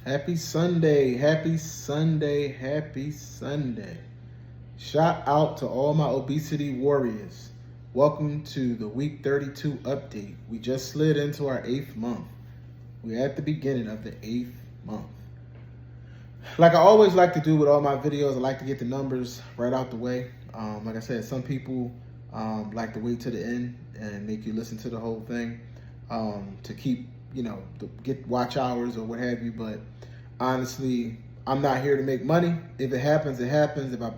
Happy Sunday, happy Sunday, happy Sunday. Shout out to all my obesity warriors. Welcome to the week 32 update. We just slid into our 8th month. We're at the beginning of the 8th month. Like I always like to do with all my videos, I like to get the numbers right out the way. Like I said, some people like to wait to the end and make you listen to the whole thing to keep, get watch hours or what have you. But honestly, I'm not here to make money. If it happens, it happens. If I,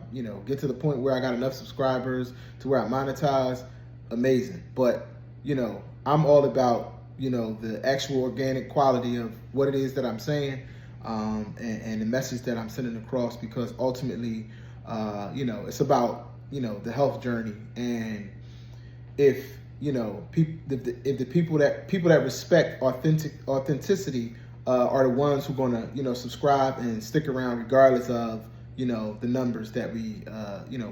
get to the point where I got enough subscribers to where I monetize, amazing. But, I'm all about, the actual organic quality of what it is that I'm saying and the message that I'm sending across, because ultimately, it's about, the health journey. And if, if the people that respect authenticity are the ones who are gonna, subscribe and stick around regardless of, the numbers that we,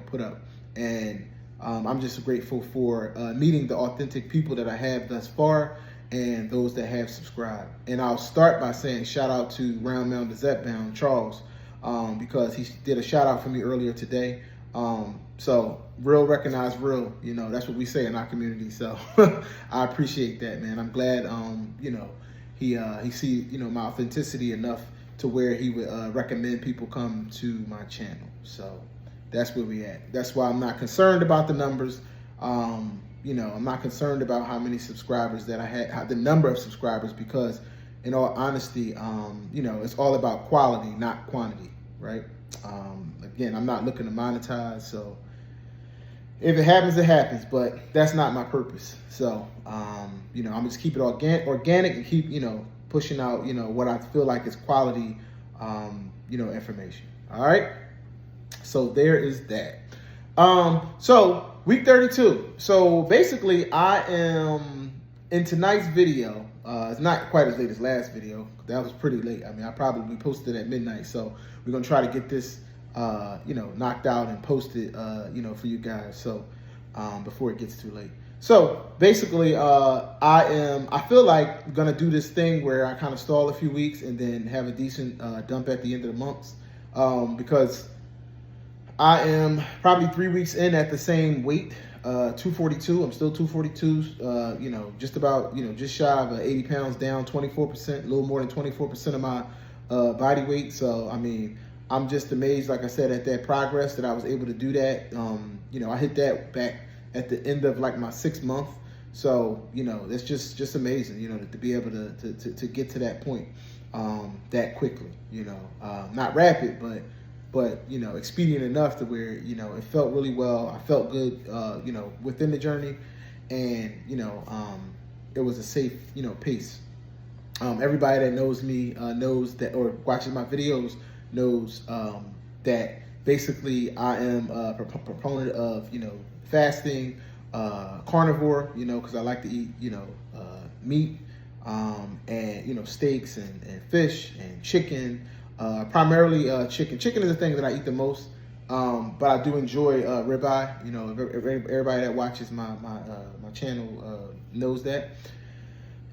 put up. And I'm just grateful for meeting the authentic people that I have thus far and those that have subscribed. And I'll start by saying shout out to Round Mound Gazette Bound Charles, because he did a shout out for me earlier today. So real recognize real, that's what we say in our community. So I appreciate that, man. I'm glad, he see, my authenticity enough to where he would recommend people come to my channel. So that's where we at. That's why I'm not concerned about the numbers. I'm not concerned about how many subscribers that I had, the number of subscribers, because in all honesty, it's all about quality, not quantity, right? Again, I'm not looking to monetize, so if it happens, it happens, but that's not my purpose. So, I'm just keep it organic and keep, pushing out, what I feel like is quality, information. All right. So there is that. So week 32. So basically I am in tonight's video. It's not quite as late as last video. That was pretty late. I mean, I probably posted at midnight. So we're going to try to get this, knocked out and posted, for you guys. So, before it gets too late. So basically, I feel like gonna do this thing where I kind of stall a few weeks and then have a decent dump at the end of the months, because I am probably 3 weeks in at the same weight, 242. I'm still 242. Just about, just shy of 80 pounds down, 24%, a little more than 24% of my body weight. So I mean, I'm just amazed, like I said, at that progress that I was able to do that. I hit that back at the end of like my 6th month. So, it's just amazing, to be able to get to that point that quickly, not rapid, but expedient enough to where, it felt really well. I felt good, within the journey, and, it was a safe, pace. Everybody that knows me knows that, or watches my videos, knows that basically I am a proponent of, fasting, carnivore, because I like to eat, meat, and, steaks and fish and chicken, primarily chicken. Chicken is the thing that I eat the most, but I do enjoy ribeye. Everybody that watches my channel knows that.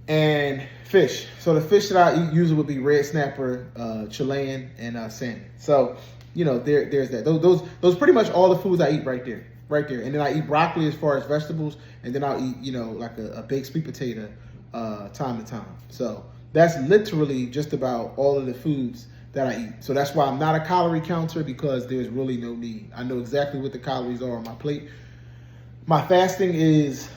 And fish. So the fish that I eat usually would be red snapper, Chilean, and salmon. So, there's that. Those pretty much all the foods I eat right there. And then I eat broccoli as far as vegetables, and then I'll eat, like a baked sweet potato time to time. So that's literally just about all of the foods that I eat. So that's why I'm not a calorie counter, because there's really no need. I know exactly what the calories are on my plate. My fasting is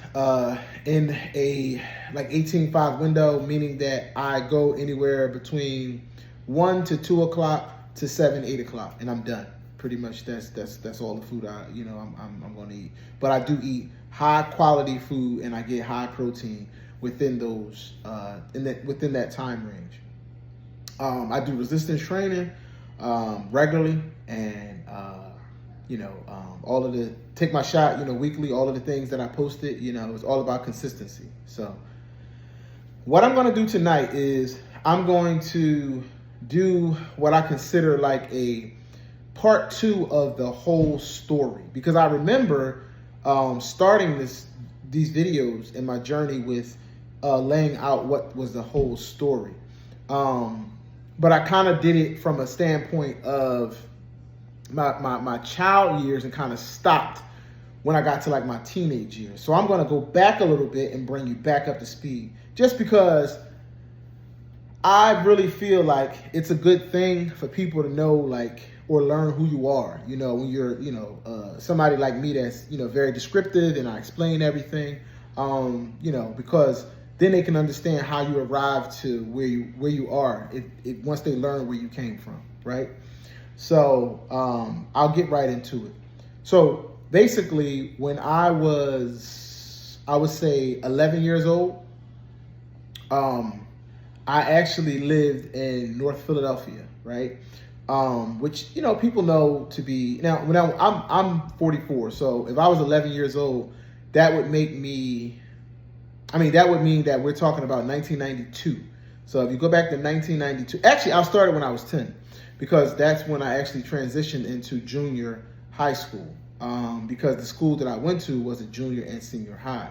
in a like 18-5 window, meaning that I go anywhere between 1 to 2 o'clock to 7, 8 o'clock, and I'm done. Pretty much that's all the food I'm going to eat. But I do eat high quality food, and I get high protein within those within that time range. I do resistance training regularly, and all of the take my shot, weekly, all of the things that I posted, it's all about consistency. So what I'm going to do tonight is I'm going to do what I consider like a part 2 of the whole story, because I remember starting these videos in my journey with laying out what was the whole story. but I kind of did it from a standpoint of my child years and kind of stopped when I got to like my teenage years. So I'm going to go back a little bit and bring you back up to speed, just because I really feel like it's a good thing for people to know, like, or learn who you are, when you're, somebody like me that's, very descriptive and I explain everything, because then they can understand how you arrived to where you are once they learn where you came from, right? So I'll get right into it. So basically, when I would say 11 years old, I actually lived in North Philadelphia, right? Which people know to be now. When I'm 44, so if I was 11 years old, that would mean that we're talking about 1992. So if you go back to 1992, actually I started when I was 10, because that's when I actually transitioned into junior high school. Because the school that I went to was a junior and senior high.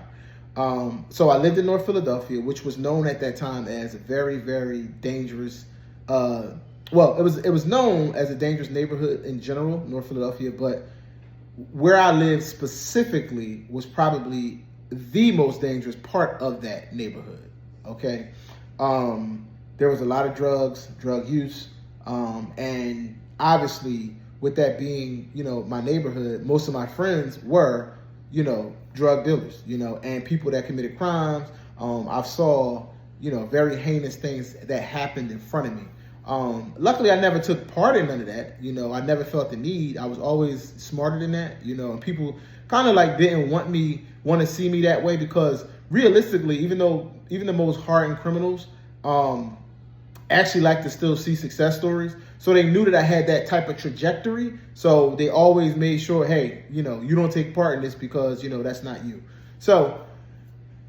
So I lived in North Philadelphia, which was known at that time as a very, very dangerous. It was known as a dangerous neighborhood in general, North Philadelphia. But where I lived specifically was probably the most dangerous part of that neighborhood. Okay, there was a lot of drug use, and obviously, with that being my neighborhood, most of my friends were drug dealers, and people that committed crimes. I've saw, very heinous things that happened in front of me. Luckily, I never took part in none of that. I never felt the need. I was always smarter than that, and people kind of like didn't want to see me that way, because realistically, even the most hardened criminals actually like to still see success stories. So they knew that I had that type of trajectory. So they always made sure, hey, you don't take part in this because, that's not you. So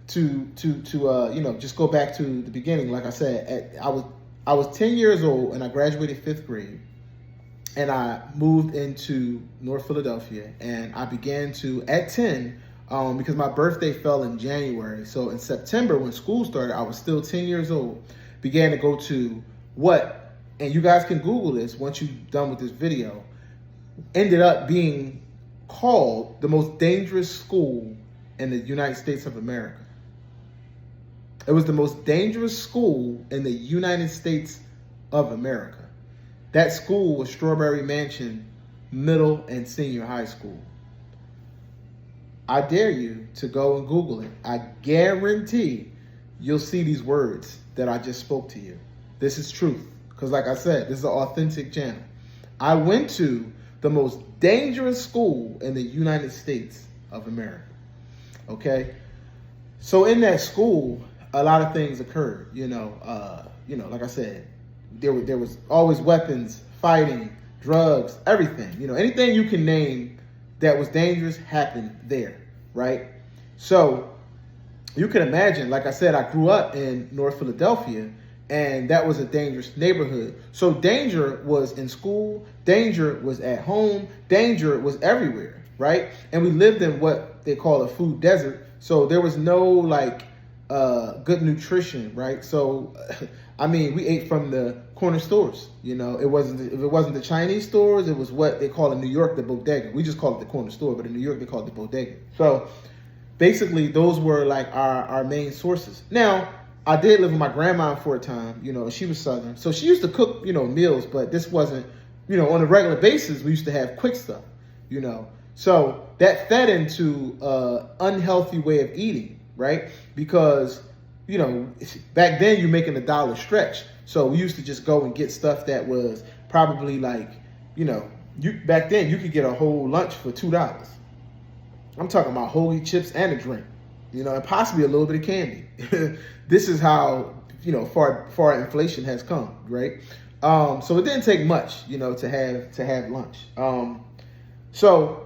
to just go back to the beginning, like I said, I was 10 years old and I graduated 5th grade, and I moved into North Philadelphia, and I began to, at 10, because my birthday fell in January. So in September, when school started, I was still 10 years old, began to go to and you guys can Google this once you're done with this video, ended up being called the most dangerous school in the United States of America. It was the most dangerous school in the United States of America. That school was Strawberry Mansion Middle and Senior High School. I dare you to go and Google it. I guarantee you'll see these words that I just spoke to you. This is truth. Because like I said, this is an authentic channel. I went to the most dangerous school in the United States of America. Okay? So in that school, a lot of things occurred. Like I said, there was always weapons, fighting, drugs, everything. Anything you can name that was dangerous happened there, right? So you can imagine, like I said, I grew up in North Philadelphia, and that was a dangerous neighborhood. So danger was in school, danger was at home, danger was everywhere, right? And we lived in what they call a food desert. So there was no good nutrition, right? So, we ate from the corner stores. If it wasn't the Chinese stores, it was what they call in New York the bodega. We just call it the corner store, but in New York they call it the bodega. So basically, those were like our main sources. Now, I did live with my grandma for a time, she was Southern. So she used to cook, meals, but this wasn't, on a regular basis, we used to have quick stuff, So that fed into an unhealthy way of eating, right? Because, back then you're making $1 stretch. So we used to just go and get stuff that was probably back then you could get a whole lunch for $2. I'm talking about whole chips and a drink, and possibly a little bit of candy. This is how, far inflation has come, right? So it didn't take much, to have lunch. So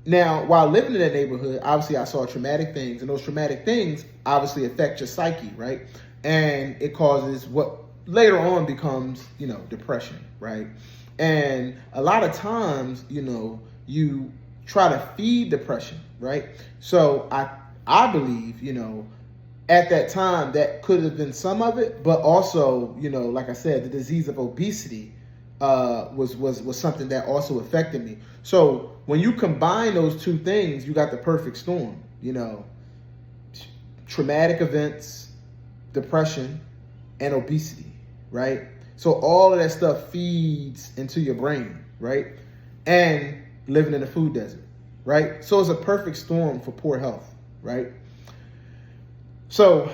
now, while living in that neighborhood, obviously I saw traumatic things, and those traumatic things obviously affect your psyche, right? And it causes what later on becomes, depression, right? And a lot of times, you try to feed depression, right? So I believe, at that time, that could have been some of it, but also, you know, like I said, the disease of obesity was something that also affected me. So when you combine those two things, you got the perfect storm. You know, traumatic events, depression, and obesity, right? So all of that stuff feeds into your brain, right? And living in a food desert, right? So it's a perfect storm for poor health, right? So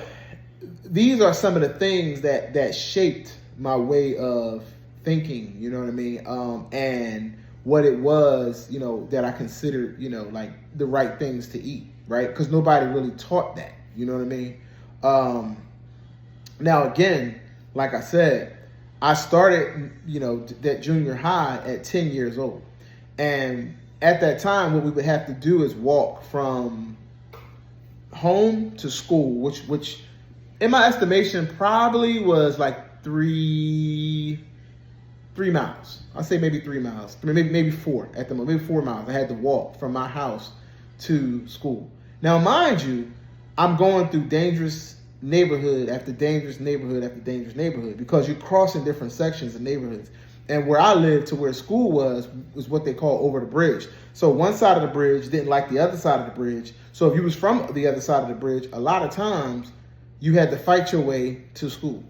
these are some of the things that shaped my way of thinking, you know what I mean? And what it was, you know, that I considered, you know, like the right things to eat, right? Because nobody really taught that, you know what I mean? Now, again, like I said, I started, you know, that junior high at 10 years old. And at that time, what we would have to do is walk from home to school, which in my estimation probably was like three miles. I'll say maybe 3 miles, maybe 4 at the moment, maybe 4 miles. I had to walk from my house to school. Now, mind you, I'm going through dangerous neighborhood after dangerous neighborhood after dangerous neighborhood because you're crossing different sections of neighborhoods. And where I lived to where school was what they call over the bridge. So one side of the bridge didn't like the other side of the bridge. So if you was from the other side of the bridge, a lot of times you had to fight your way to school.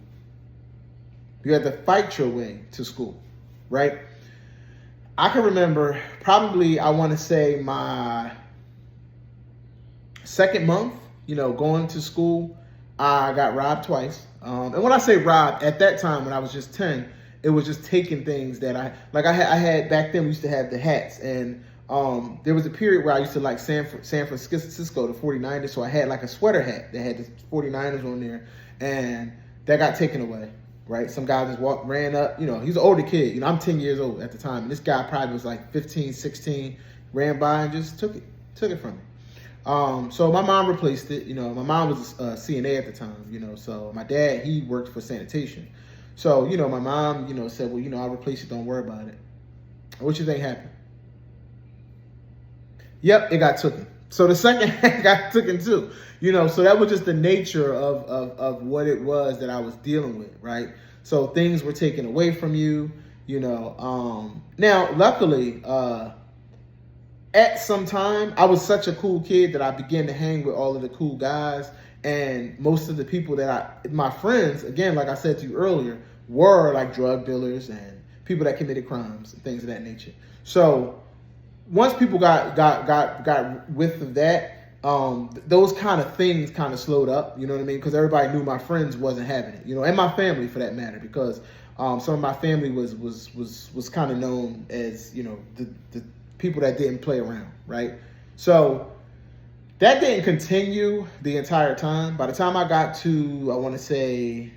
You had to fight your way to school, right? I can remember probably, I want to say my second month, you know, going to school, I got robbed twice. And when I say robbed, at that time when I was just 10, it was just taking things that I had back then. We used to have the hats, and there was a period where I used to like San Francisco, the 49ers. So I had like a sweater hat that had the 49ers on there, and that got taken away. Right, some guy just ran up. You know, he's an older kid. You know, I'm 10 years old at the time, and this guy probably was like 15, 16. Ran by and just took it from me. So my mom replaced it. You know, my mom was a CNA at the time. You know, so my dad, he worked for sanitation. So, you know, my mom, you know, said, well, you know, I'll replace it. Don't worry about it. What you think happened? Yep, it got taken. So the second hand got taken too. You know, so that was just the nature of what it was that I was dealing with, right? So things were taken away from you, you know. Now, luckily, at some time, I was such a cool kid that I began to hang with all of the cool guys. And most of the people that my friends, again, like I said to you earlier, were like drug dealers and people that committed crimes and things of that nature. So once people got width of that, those kind of things kind of slowed up, you know what I mean? Because everybody knew my friends wasn't having it, you know, and my family for that matter, because some of my family was kind of known as, you know, the people that didn't play around, right? So that didn't continue the entire time. By the time I got to, I want to say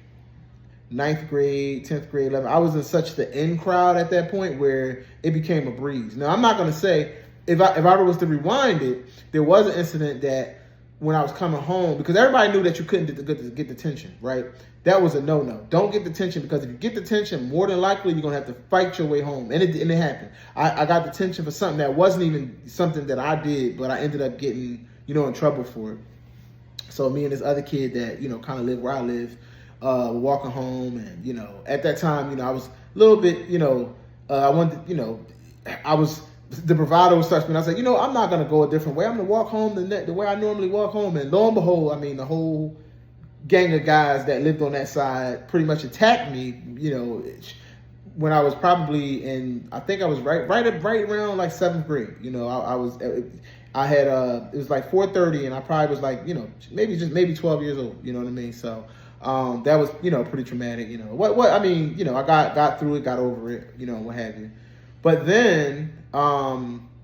9th grade, 10th grade, 11th, I was in such the in crowd at that point where it became a breeze. Now, I'm not going to say, if I was to rewind it, there was an incident that when I was coming home, because everybody knew that you couldn't get detention, right? That was a no-no. Don't get detention, because if you get detention, more than likely you're going to have to fight your way home. And it happened. I got detention for something that wasn't even something that I did, but I ended up getting, you know, in trouble for it. So me and this other kid that, you know, kind of lived where I live, walking home, and, you know, at that time, you know, I was a little bit, you know, I wanted, you know, the bravado starts me. I was like, you know, I'm not going to go a different way. I'm going to walk home the way I normally walk home. And lo and behold, I mean, the whole gang of guys that lived on that side pretty much attacked me, you know, when I was probably I think I was right around like 7th grade. You know, I had it was like 4:30, and I probably was like, you know, maybe 12 years old. You know what I mean? So that was, you know, pretty traumatic. You know, what I mean, you know, I got through it, got over it, you know, what have you. But then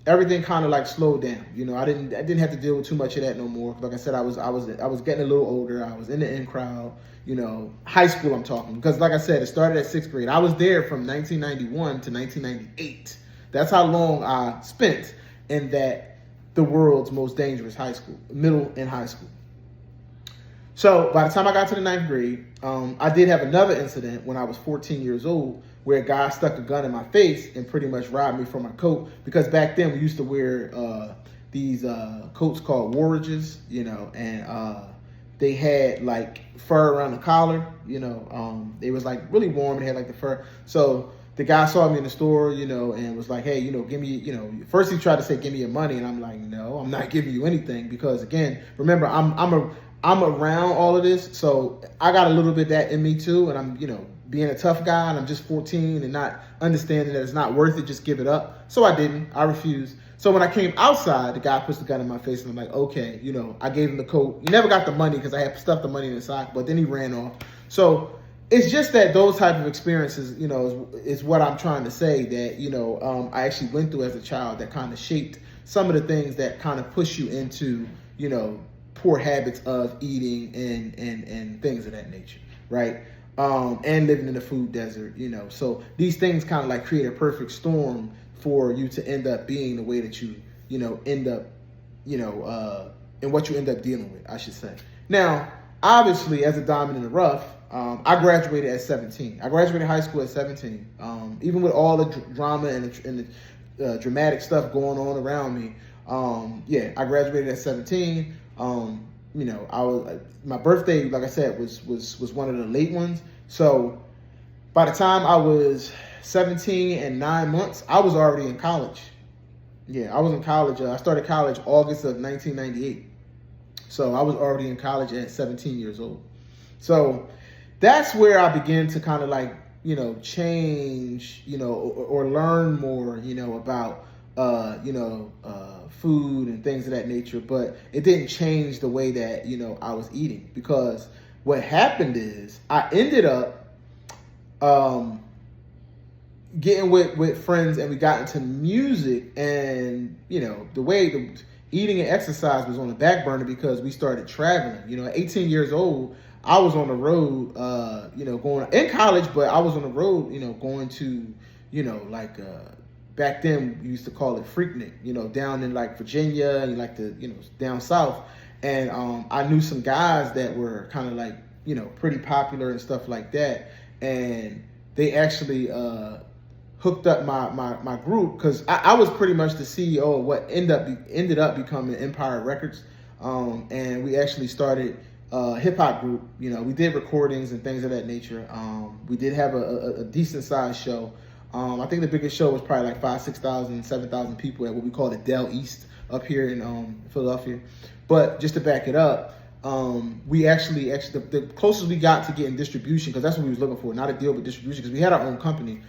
everything kind of like slowed down. You know, I didn't have to deal with too much of that no more. Like I said, I was getting a little older. I was in the in crowd. You know, high school I'm talking, because like I said, it started at 6th grade. I was there from 1991 to 1998. That's how long I spent in the world's most dangerous high school, middle and high school. So by the time I got to the 9th grade, I did have another incident when I was 14 years old, where a guy stuck a gun in my face and pretty much robbed me from my coat. Because back then we used to wear these coats called warages, you know, and they had like fur around the collar, they was like really warm and they had like the fur. So the guy saw me in the store, and was like, hey, give me, first he tried to say, give me your money. And I'm like, no, I'm not giving you anything, because again, remember, I'm around all of this. So I got a little bit of that in me too. And I'm, being a tough guy, and I'm just 14 and not understanding that it's not worth it, just give it up. So I didn't, I refused. So when I came outside, the guy puts the gun in my face, and I'm like, okay, I gave him the coat. He never got the money because I had stuffed the money in the sock, but then he ran off. So it's just that those type of experiences, is what I'm trying to say, that, I actually went through as a child, that kind of shaped some of the things that kind of push you into, poor habits of eating and things of that nature, right? And living in the food desert, So these things kind of like create a perfect storm for you to end up being the way that you, end up, and what you end up dealing with, I should say. Now, obviously, as a diamond in the rough, I graduated at 17. I graduated high school at 17. Even with all the drama and the dramatic stuff going on around me, I graduated at 17. My birthday, like I said, was one of the late ones. So by the time I was 17 and 9 months, I was already in college. Yeah, I was in college. I started college August of 1998. So I was already in college at 17 years old. So that's where I began to kind of like, change, or learn more, about, food and things of that nature. But it didn't change the way that, I was eating, because what happened is I ended up getting with friends, and we got into music, and, the way the eating and exercise was on the back burner because we started traveling. At 18 years old, I was on the road, going in college, but I was on the road, going to, back then we used to call it Freaknik, down in like Virginia and like the, down south. And I knew some guys that were kind of like, pretty popular and stuff like that. And they actually hooked up my group, because I was pretty much the CEO of what ended up becoming Empire Records. And we actually started hip hop group. We did recordings and things of that nature. We did have a decent sized show. I think the biggest show was probably like 5,000, 6,000, 7,000 people at what we call the Dell East up here in Philadelphia. But just to back it up, we actually the closest we got to getting distribution, because that's what we was looking for, not a deal but distribution, because we had our own company.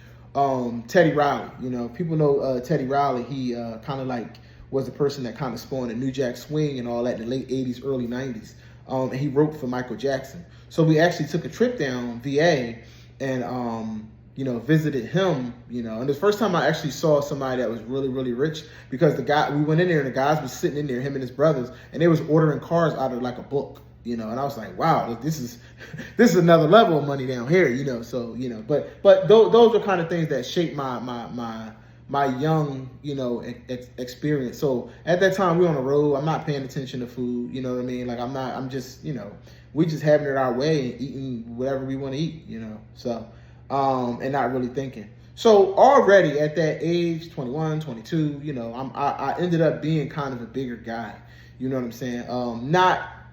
Teddy Riley, people know Teddy Riley. He kind of like was the person that kind of spawned the New Jack Swing and all that in the late 80s, early 90s. And he wrote for Michael Jackson. So we actually took a trip down VA and, visited him, and the first time I actually saw somebody that was really, really rich, because we went in there and the guys was sitting in there, him and his brothers, and they was ordering cars out of like a book, and I was like, wow, this is another level of money down here, so, but those are kind of things that shaped my young, experience. So at that time we on the road, I'm not paying attention to food, you know what I mean? Like I'm just, we just having it our way and eating whatever we want to eat, so, and not really thinking. So already at that age, 21, 22, I ended up being kind of a bigger guy, you know what I'm saying?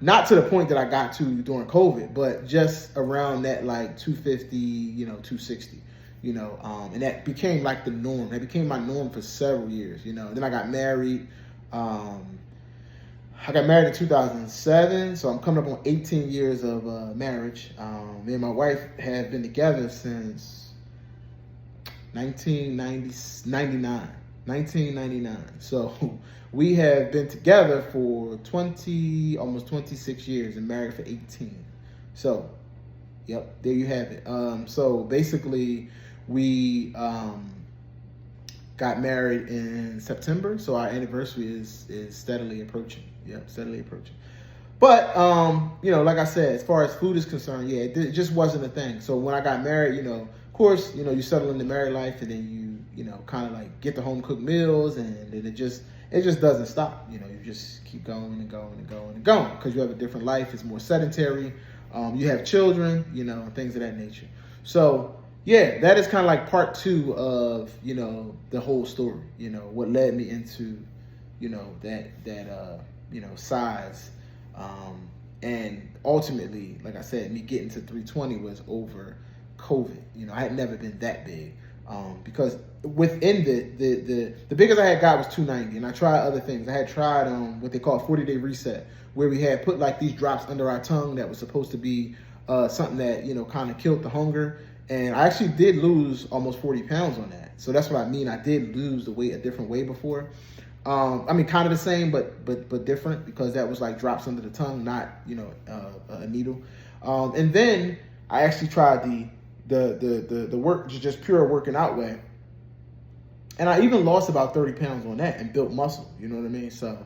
Not to the point that I got to during COVID, but just around that like 250, 260. And that became like the norm. That became my norm for several years, Then I got married. I got married in 2007, so I'm coming up on 18 years of marriage. Me and my wife have been together since 1999. So we have been together for almost 26 years and married for 18. So, yep, there you have it. So basically, we got married in September, so our anniversary is steadily approaching. Yep, steadily approaching. But like I said, as far as food is concerned, it just wasn't a thing. So when I got married, of course, you settle into married life, and then you kind of like get the home cooked meals, and then it just doesn't stop. You just keep going and going and going and going, because you have a different life. It's more sedentary. You have children, things of that nature. So yeah, that is kind of like part two of, the whole story, what led me into, that size, And ultimately, like I said, me getting to 320 was over COVID. You know, I had never been that big. Because within the biggest I had got was 290, and I tried other things. I had tried what they call 40-day reset, where we had put like these drops under our tongue that was supposed to be something that, you know, kind of killed the hunger. And I actually did lose almost 40 pounds on that. So that's what I mean. I did lose the weight a different way before. I mean, kind of the same, but different, because that was like drops under the tongue, not, you know, a needle. And then I actually tried the work, just pure working out way, and I even lost about 30 pounds on that and built muscle. You know what I mean? So,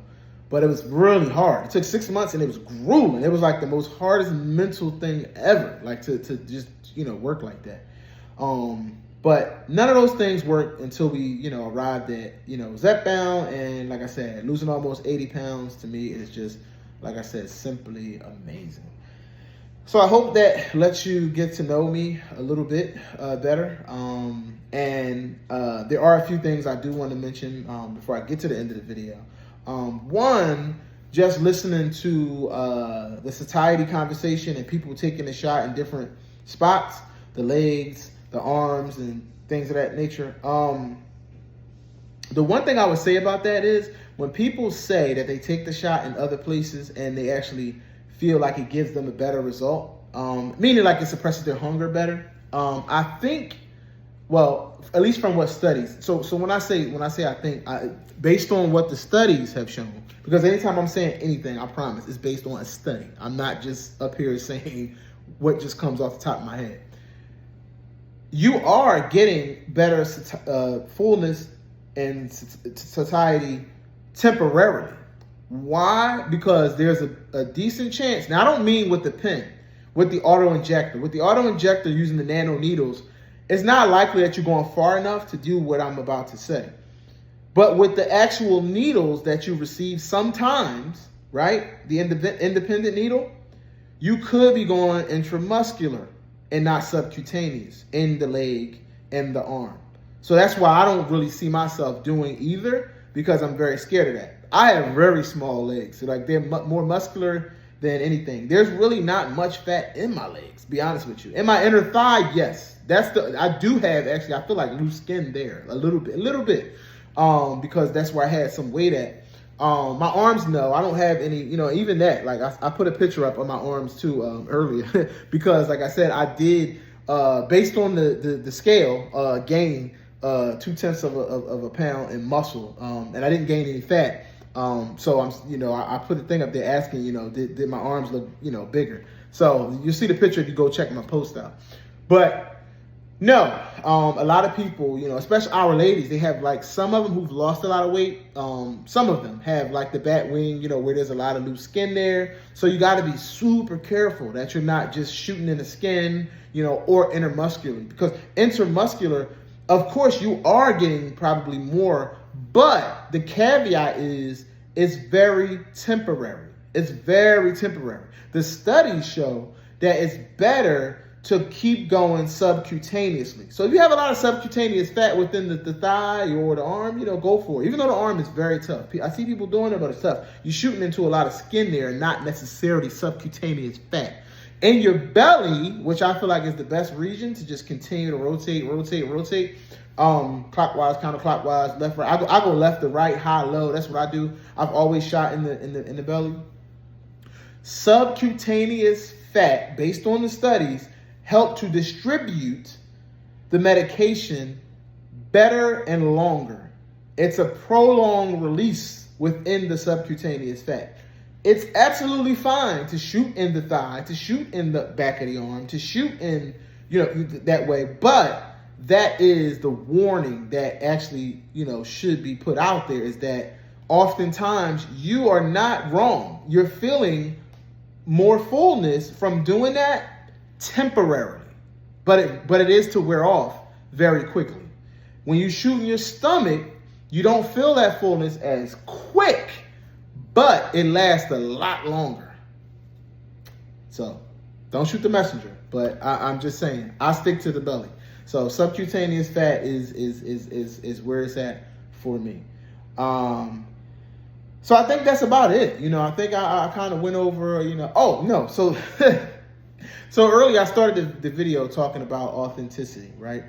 but it was really hard. It took 6 months and it was grueling. It was like the most hardest mental thing ever, like to just, you know, work like that. But none of those things worked until we, you know, arrived at, you know, Zepbound. And like I said, losing almost 80 pounds to me is just, like I said, simply amazing. So I hope that lets you get to know me a little bit better. And there are a few things I do want to mention before I get to the end of the video. One, just listening to the satiety conversation and people taking a shot in different spots, the legs, the arms, and things of that nature. The one thing I would say about that is when people say that they take the shot in other places and they actually feel like it gives them a better result, meaning like it suppresses their hunger better. I think, well, at least from what studies. So when I say I think, based on what the studies have shown, because anytime I'm saying anything, I promise it's based on a study. I'm not just up here saying what just comes off the top of my head. You are getting better fullness and satiety temporarily. Why? Because there's a decent chance. Now, I don't mean with the pen, with the auto injector. With the auto injector using the nano needles, it's not likely that you're going far enough to do what I'm about to say. But with the actual needles that you receive sometimes, right, the independent needle, you could be going intramuscular and not subcutaneous in the leg and the arm. So that's why I don't really see myself doing either, because I'm very scared of that. I have very small legs, so like they're more muscular than anything. There's really not much fat in my legs, to be honest with you. In my inner thigh, yes, I do have, actually, I feel like loose skin there a little bit, because that's where I had some weight at. My arms, no, I don't have any, you know, even that, like I put a picture up of my arms too earlier, because like I said, I did, based on the scale, gain 0.2 of a pound in muscle, and I didn't gain any fat. So I'm, you know, I put a thing up there asking, you know, did my arms look, you know, bigger? So you'll see the picture if you go check my post out. But no, a lot of people, you know, especially our ladies, they have like some of them who've lost a lot of weight. Some of them have like the bat wing, you know, where there's a lot of loose skin there. So you got to be super careful that you're not just shooting in the skin, you know, or intermuscularly, because intermuscular, of course, you are getting probably more, but the caveat is it's very temporary. It's very temporary. The studies show that it's better to keep going subcutaneously. So if you have a lot of subcutaneous fat within the thigh or the arm, you know, go for it. Even though the arm is very tough. I see people doing it, but it's tough. You're shooting into a lot of skin there, not necessarily subcutaneous fat. In your belly, which I feel like is the best region to just continue to rotate, clockwise, counterclockwise, left, right. I go left to right, high, low. That's what I do. I've always shot in the belly. Subcutaneous fat, based on the studies, help to distribute the medication better and longer. It's a prolonged release within the subcutaneous fat. It's absolutely fine to shoot in the thigh, to shoot in the back of the arm, to shoot in, you know, that way. But that is the warning that actually, you know, should be put out there, is that oftentimes you are not wrong. You're feeling more fullness from doing that temporarily, but it is to wear off very quickly. When you shoot in your stomach, you don't feel that fullness as quick, but it lasts a lot longer. So don't shoot the messenger, but I'm just saying, I stick to the belly. So subcutaneous fat is where it's at for me. So I think that's about it. I think I kind of went over, oh, no. So, so earlier I started the video talking about authenticity, right?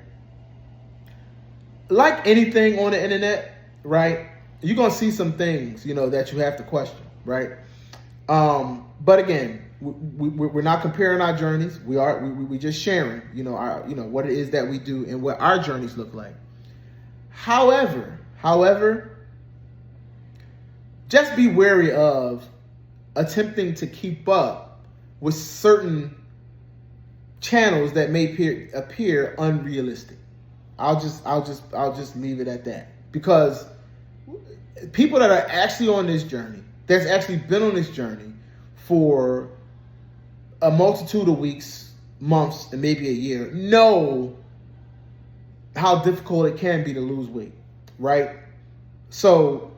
Like anything on the internet, right? You're going to see some things, that you have to question, right? But again, we're not comparing our journeys. We just sharing, what it is that we do and what our journeys look like. However, just be wary of attempting to keep up with certain channels that may appear unrealistic. I'll just leave it at that, because people that are actually on this journey, that's actually been on this journey for a multitude of weeks, months, and maybe a year, know how difficult it can be to lose weight, right? So,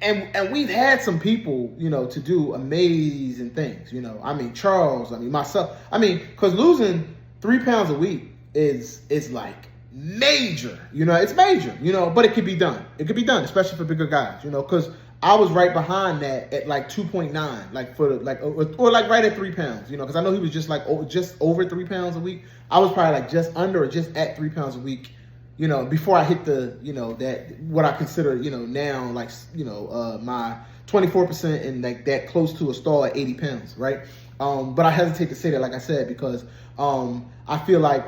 and we've had some people, to do amazing things, Charles, myself, because losing 3 pounds a week is like major, it's major, but it can be done. It can be done, especially for bigger guys, because I was right behind that at like 2.9, like or like right at 3 pounds, because I know he was just over 3 pounds a week. I was probably like just under or just at 3 pounds a week, before I hit the, that what I consider, now like, my 24% and like that close to a stall at 80 pounds, right? But I hesitate to say that, like I said, because I feel like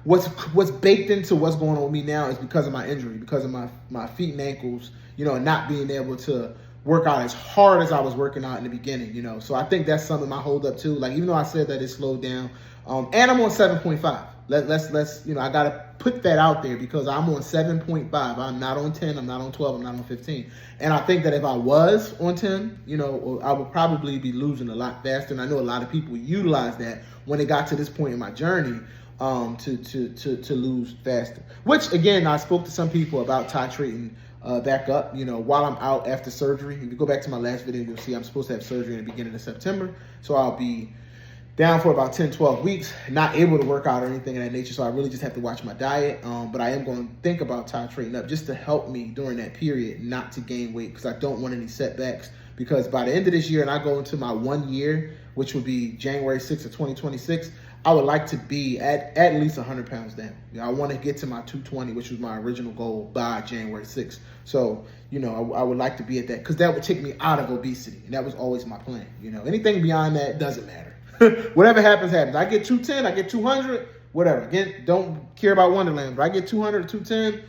what's baked into what's going on with me now is because of my injury, because of my feet and ankles, and not being able to work out as hard as I was working out in the beginning, So I think that's something I hold up to. Like, even though I said that it slowed down, and I'm on 7.5. Let's I gotta put that out there, because I'm on 7.5. I'm not on 10. I'm not on 12. I'm not on 15. And I think that if I was on 10, I would probably be losing a lot faster. And I know a lot of people utilize that when they got to this point in my journey, to lose faster. Which, again, I spoke to some people about titrating back up, while I'm out after surgery. If you go back to my last video, you'll see I'm supposed to have surgery in the beginning of September. So I'll be down for about 10, 12 weeks, not able to work out or anything of that nature. So I really just have to watch my diet. But I am going to think about titrating up just to help me during that period not to gain weight, because I don't want any setbacks. Because by the end of this year, and I go into my 1 year, which will be January 6th of 2026, I would like to be at least 100 pounds down. I want to get to my 220, which was my original goal, by January 6th. So, I would like to be at that, because that would take me out of obesity. And that was always my plan. Anything beyond that doesn't matter. Whatever happens, happens. I get 210, I get 200, whatever. Again, don't care about Wonderland. If I get 200 or 210,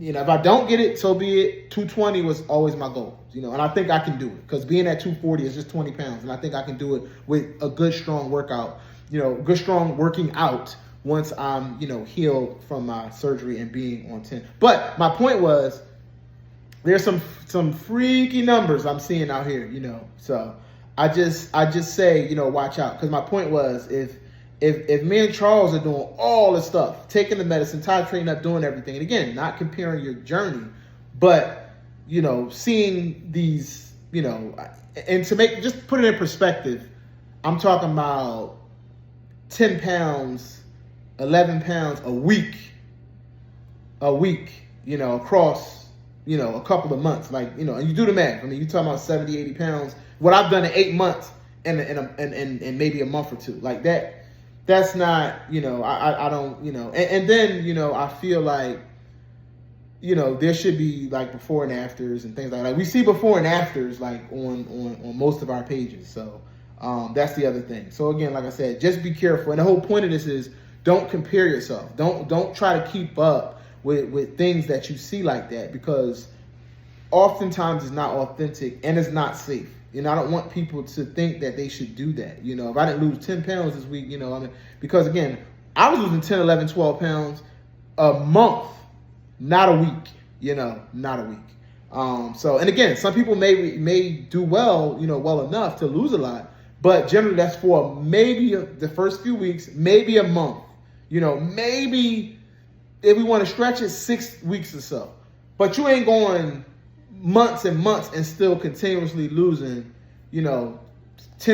if I don't get it, so be it. 220 was always my goal, and I think I can do it, because being at 240 is just 20 pounds. And I think I can do it with a good, strong workout, good, strong working out once I'm, healed from my surgery and being on 10. But my point was, there's some freaky numbers I'm seeing out here, so I just say, watch out. Because my point was, if me and Charles are doing all the stuff, taking the medicine, titrating up, doing everything, and again, not comparing your journey, but, seeing these, and to just put it in perspective, I'm talking about 10 pounds, 11 pounds a week, across, a couple of months. Like, and you do the math. You're talking about 70, 80 pounds. What I've done in 8 months and maybe a month or two. Like that's not, I don't, and then, I feel like, there should be like before and afters and things like that. We see before and afters like on most of our pages. So that's the other thing. So again, like I said, just be careful. And the whole point of this is, don't compare yourself. Don't try to keep up with things that you see like that, because oftentimes it's not authentic and it's not safe. I don't want people to think that they should do that. If I didn't lose 10 pounds this week, because again, I was losing 10, 11, 12 pounds a month, not a week, not a week. So, and again, some people may do well, well enough to lose a lot, but generally that's for maybe the first few weeks, maybe a month, maybe if we want to stretch it, 6 weeks or so. But you ain't going months and months and still continuously losing, 10,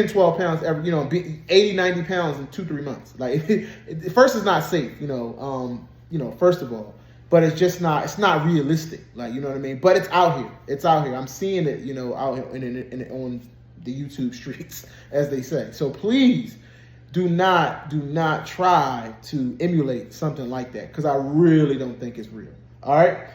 12 pounds every, 80, 90 pounds in 2-3 months. Like, first, it's not safe, first of all. but it's just not, it's not realistic. Like, you know what I mean? But it's out here. It's out here. I'm seeing it, you know, out here on the YouTube streets, as they say. So please do not try to emulate something like that, because I really don't think it's real. All right.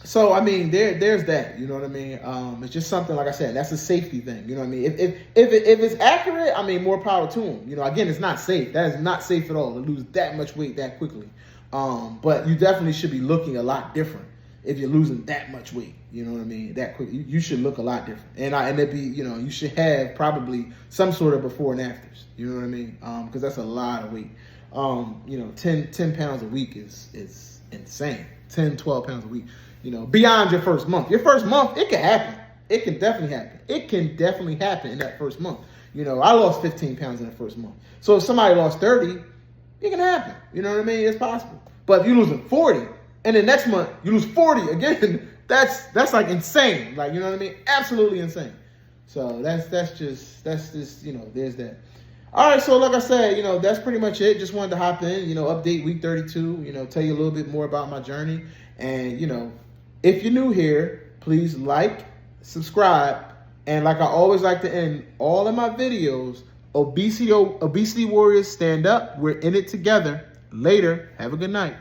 So I mean, there's that. You know what I mean? It's just something, like I said, that's a safety thing. You know what I mean? If it's accurate, I mean, more power to them. You know, again, it's not safe. That is not safe at all to lose that much weight that quickly. But you definitely should be looking a lot different if you're losing that much weight. You know what I mean? That quick, you should look a lot different. And it be, you know, you should have probably some sort of before and afters. You know what I mean? Because that's a lot of weight. You know, 10 pounds a week is insane. 10, 12 pounds a week. You know, beyond your first month. Your first month, it can happen. It can definitely happen. It can definitely happen in that first month. You know, I lost 15 pounds in the first month. So if somebody lost 30, it can happen. You know what I mean? It's possible. But if you're losing 40, and then next month you lose 40 again, that's like insane. Like, you know what I mean? Absolutely insane. So that's just, you know, there's that. All right, so like I said, you know, that's pretty much it. Just wanted to hop in, you know, update week 32, you know, tell you a little bit more about my journey. And, you know, if you're new here, please like, subscribe, and like I always like to end all of my videos, obesity warriors, stand up. We're in it together. Later. Have a good night.